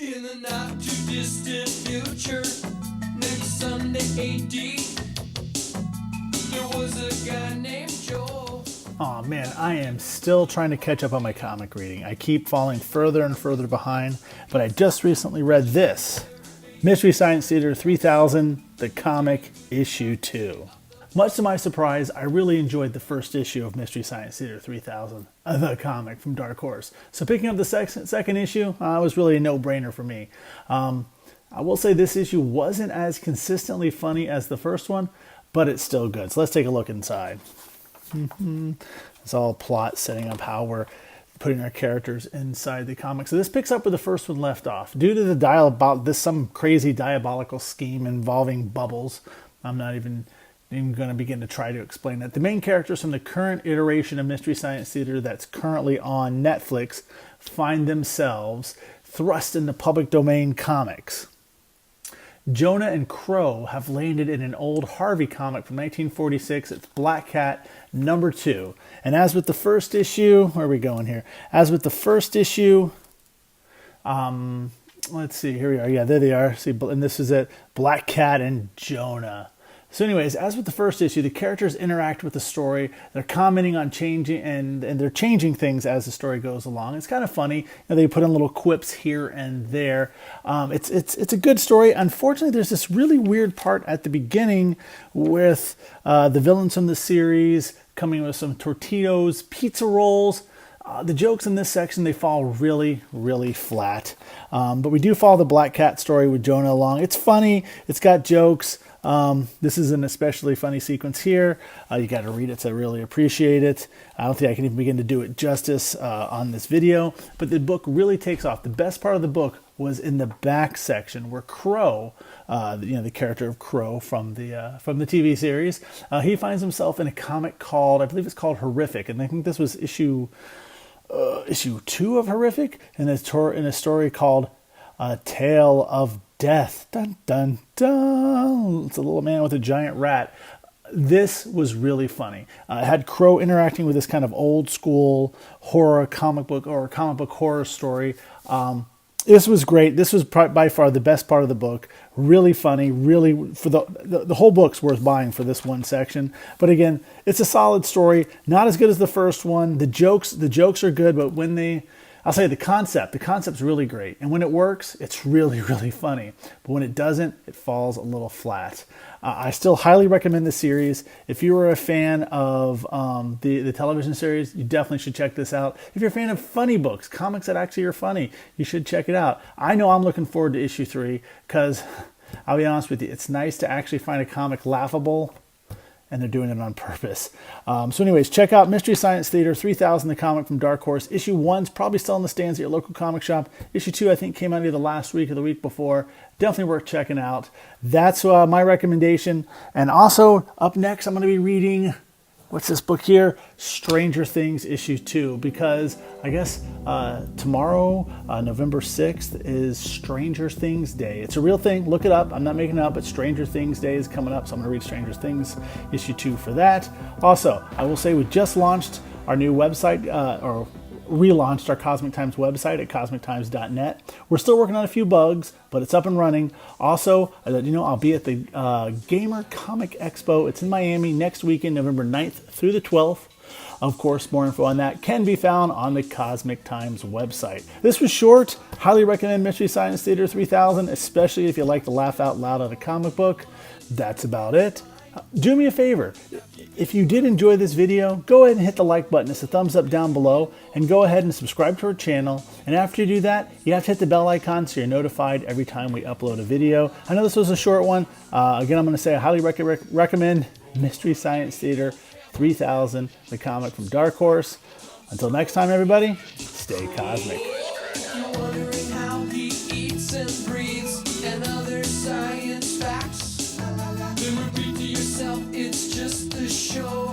In the not too distant future, next Sunday AD, there was a guy named Joel. Oh man, I am still trying to catch up on my comic reading. I keep falling further and further behind, but I just recently read this. Mystery Science Theater 3000, the comic, issue 2. Much to my surprise, I really enjoyed the first issue of Mystery Science Theater 3000, the comic from Dark Horse. So picking up the second issue was really a no-brainer for me. I will say this issue wasn't as consistently funny as the first one, but it's still good. So let's take a look inside. It's all plot setting up how we're putting our characters inside the comic. So this picks up where the first one left off. Due to the some crazy diabolical scheme involving bubbles, I'm not even going to begin to try to explain that. The main characters from the current iteration of Mystery Science Theater that's currently on Netflix find themselves thrust into public domain comics. Jonah and Crow have landed in an old Harvey comic from 1946. It's Black Cat #2. And as with the first issue, where are we going here? As with the first issue, let's see, here we are. Yeah, there they are. See, and this is it, Black Cat and Jonah. So anyways, as with the first issue, the characters interact with the story. They're commenting on changing, and they're changing things as the story goes along. It's kind of funny. They put in little quips here and there. It's a good story. Unfortunately, there's this really weird part at the beginning with the villains from the series coming with some Tortitos, pizza rolls. The jokes in this section, they fall really, really flat. But we do follow the Black Cat story with Jonah along. It's funny. It's got jokes. This is an especially funny sequence here. You got to read it to really appreciate it. I don't think I can even begin to do it justice on this video, but the book really takes off. The best part of the book was in the back section where Crow, the character of Crow from the TV series, he finds himself in a comic called, I believe it's called Horrific, and I think this was issue 2 of Horrific, in a story called A Tale of Death. Dun, dun, dun. It's a little man with a giant rat. This was really funny. It had Crow interacting with this kind of old school horror comic book horror story. This was great. This was by far the best part of the book. Really funny. Really, for the whole book's worth buying for this one section. But again, it's a solid story. Not as good as the first one. The jokes are good, but I'll say the concept's really great. And when it works, it's really, really funny. But when it doesn't, it falls a little flat. I still highly recommend the series. If you were a fan of the television series, you definitely should check this out. If you're a fan of funny books, comics that actually are funny, you should check it out. I know I'm looking forward to issue 3 because, I'll be honest with you, it's nice to actually find a comic laughable, and they're doing it on purpose. So anyways, check out Mystery Science Theater 3000, the comic from Dark Horse. Issue 1's probably still in the stands at your local comic shop. Issue 2, I think, came out either last week or the week before. Definitely worth checking out. That's my recommendation. And also, up next, I'm going to be reading, what's this book here? Stranger Things issue 2, because I guess tomorrow, November 6th, is Stranger Things Day. It's a real thing. Look it up. I'm not making it up, but Stranger Things Day is coming up, so I'm going to read Stranger Things issue 2 for that. Also, I will say we just launched our new website, or relaunched our Cosmic Times website at cosmictimes.net. We're still working on a few bugs, but it's up and running. Also, I'll be at the Gamer Comic Expo. It's in Miami next weekend, November 9th through the 12th. Of course, more info on that can be found on the Cosmic Times website. This was short. Highly recommend Mystery Science Theater 3000, especially if you like to laugh out loud at a comic book. That's about it. Do me a favor. If you did enjoy this video, go ahead and hit the like button. It's a thumbs up down below, and go ahead and subscribe to our channel. And after you do that, you have to hit the bell icon so you're notified every time we upload a video. I know this was a short one. Again, I'm going to say I highly recommend Mystery Science Theater 3000, the comic from Dark Horse. Until next time, everybody, stay cosmic. You're wondering how he eats and breathes and other science facts. Then repeat to yourself, it's just the show.